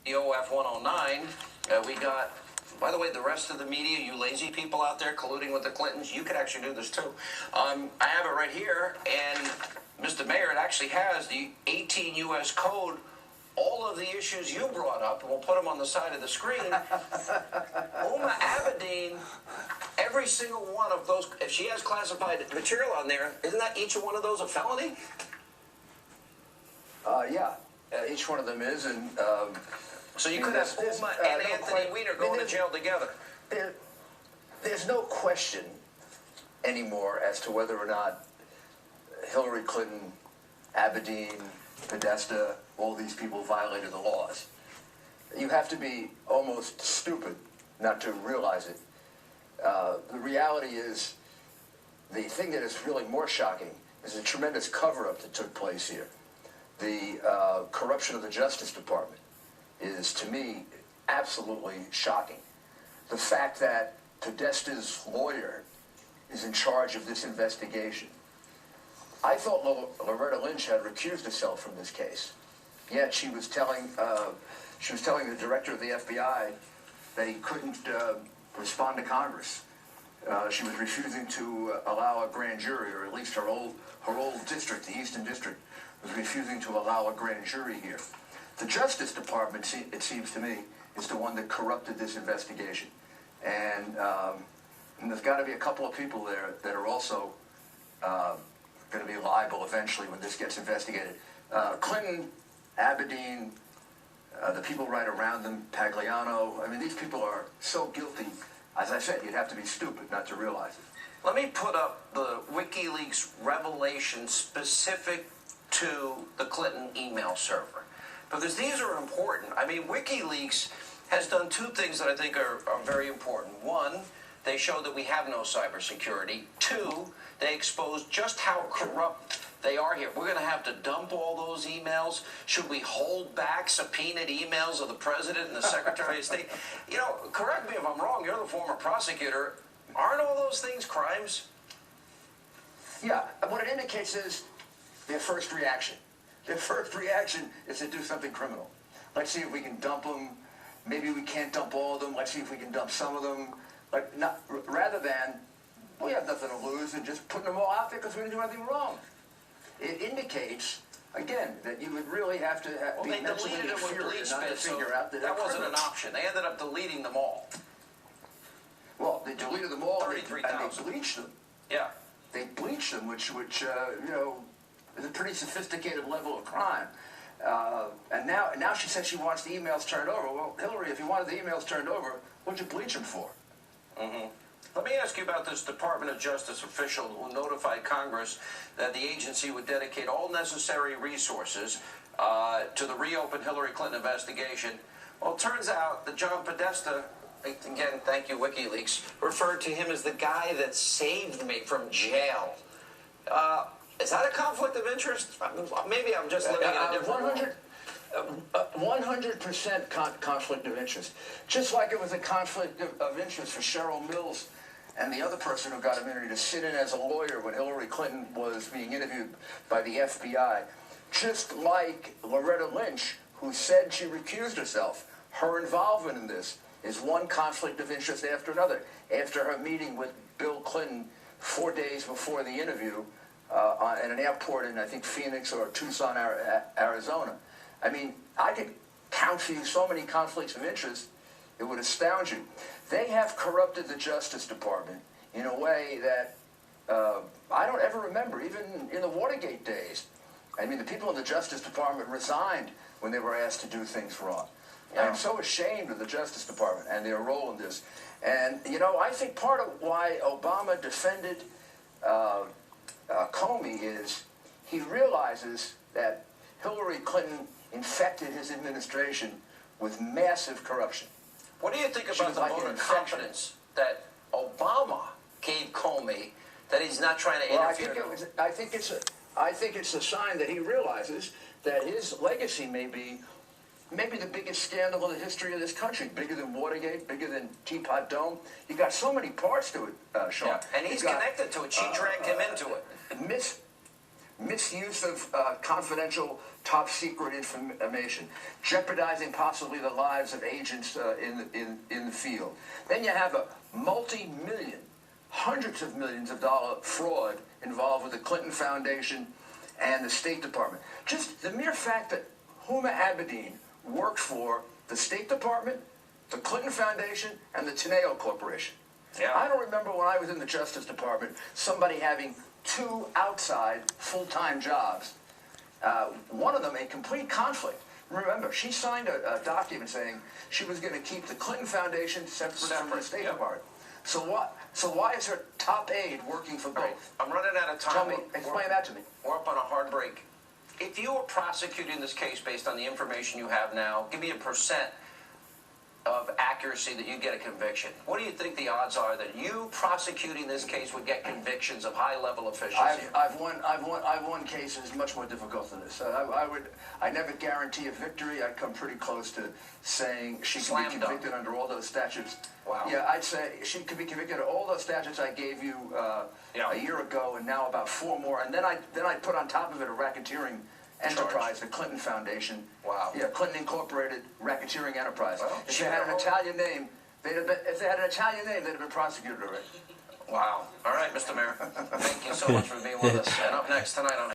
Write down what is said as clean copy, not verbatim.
OF 109. We got, by the way, the rest of the media, you lazy people out there colluding with the Clintons, you could actually do this too. I have it right here, and Mr. Mayor, it actually has the 18 U.S. Code, all of the issues you brought up, and we'll put them on the side of the screen. Uma Abedin, every single one of those, if she has classified material on there, isn't that each one of those a felony? Yeah, each one of them is, and so you could have Uma and Anthony Weiner going to jail together. There's no question anymore as to whether or not Hillary Clinton, Abedin, Podesta, all these people violated the laws. You have to be almost stupid not to realize it. The reality is, the thing that is really more shocking is the tremendous cover-up that took place here. The corruption of the Justice Department is, to me, absolutely shocking. The fact that Podesta's lawyer is in charge of this investigation. I thought Loretta Lynch had recused herself from this case, yet she was telling the director of the FBI that he couldn't respond to Congress. She was refusing to allow a grand jury, or at least her old district, the Eastern District, was refusing to allow a grand jury here. The Justice Department, it seems to me, is the one that corrupted this investigation. And there's got to be a couple of people there that are also going to be liable eventually when this gets investigated. Clinton, Abedin, the people right around them, Pagliano, I mean, these people are so guilty. As I said, you'd have to be stupid not to realize it. Let me put up the WikiLeaks revelation specific to the Clinton email server, because these are important. I mean, WikiLeaks has done two things that I think are very important. One, they show that we have no cybersecurity. Two, they expose just how corrupt they are here. We're going to have to dump all those emails. Should we hold back subpoenaed emails of the president and the secretary of state? You know, correct me if I'm wrong. You're the former prosecutor. Aren't all those things crimes? Yeah, what it indicates is their first reaction. Their first reaction is to do something criminal. Let's see if we can dump them. Maybe we can't dump all of them. Let's see if we can dump some of them. Like, rather than, we have nothing to lose, and just putting them all out there because we didn't do anything wrong. It indicates, again, that you would really have to be mentally inferior not to figure out that wasn't an option. They ended up deleting them all. Well, they deleted them all, and they 33,000. bleached them. Yeah. They bleached them, which you know, is a pretty sophisticated level of crime. And now she says she wants the emails turned over. Well, Hillary, if you wanted the emails turned over, what'd you bleach them for? Mm-hmm. Let me ask you about this Department of Justice official who notified Congress that the agency would dedicate all necessary resources to the reopened Hillary Clinton investigation. Well, it turns out that John Podesta, again, thank you, WikiLeaks, referred to him as the guy that saved me from jail. Is that a conflict of interest? Maybe I'm just living in a different world. 100% conflict of interest. Just like it was a conflict of interest for Cheryl Mills and the other person who got immunity to sit in as a lawyer when Hillary Clinton was being interviewed by the FBI. Just like Loretta Lynch, who said she recused herself. Her involvement in this is one conflict of interest after another. After her meeting with Bill Clinton 4 days before the interview at an airport in, I think, Phoenix or Tucson, Arizona. I mean, I could count for you so many conflicts of interest, it would astound you. They have corrupted the Justice Department in a way that I don't ever remember, even in the Watergate days. I mean, the people in the Justice Department resigned when they were asked to do things wrong. Yeah. I'm so ashamed of the Justice Department and their role in this. And, you know, I think part of why Obama defended Comey is he realizes that Hillary Clinton infected his administration with massive corruption. What do you think about the vote of confidence that Obama gave Comey, that he's not trying to interfere? Well, I think it's a sign that he realizes that his legacy may be maybe the biggest scandal in the history of this country, bigger than Watergate, bigger than Teapot Dome. You got so many parts to it, Sean. Yeah, and he's connected to it. She dragged him into it. misuse of confidential, top secret information, jeopardizing possibly the lives of agents in the field. Then you have a multi-million, hundreds of millions of dollar fraud involved with the Clinton Foundation and the State Department. Just the mere fact that Huma Abedin worked for the State Department, the Clinton Foundation, and the Teneo Corporation. Yeah. I don't remember when I was in the Justice Department, somebody having two outside full-time jobs. One of them a complete conflict. Remember, she signed a document saying she was going to keep the Clinton Foundation separate from the State Department. So what? So why is her top aide working for both? Right. I'm running out of time. Tell me, explain that to me. We're up on a hard break. If you were prosecuting this case based on the information you have now, give me a percent of accuracy that you get a conviction. What do you think the odds are that you prosecuting this case would get convictions of high-level officials here? I've won cases much more difficult than this. I never guarantee a victory. I'd come pretty close to saying she could be convicted under all those statutes. Wow. Yeah, I'd say she could be convicted of all those statutes I gave you a year ago, and now about 4 more. And then I put on top of it a racketeering enterprise, the Clinton Foundation. Wow. Yeah, Clinton Incorporated Racketeering Enterprise. Well, if they had an Italian name, they'd have been prosecuted already. Wow. All right, Mr. Mayor. Thank you so much for being with us. And up next tonight on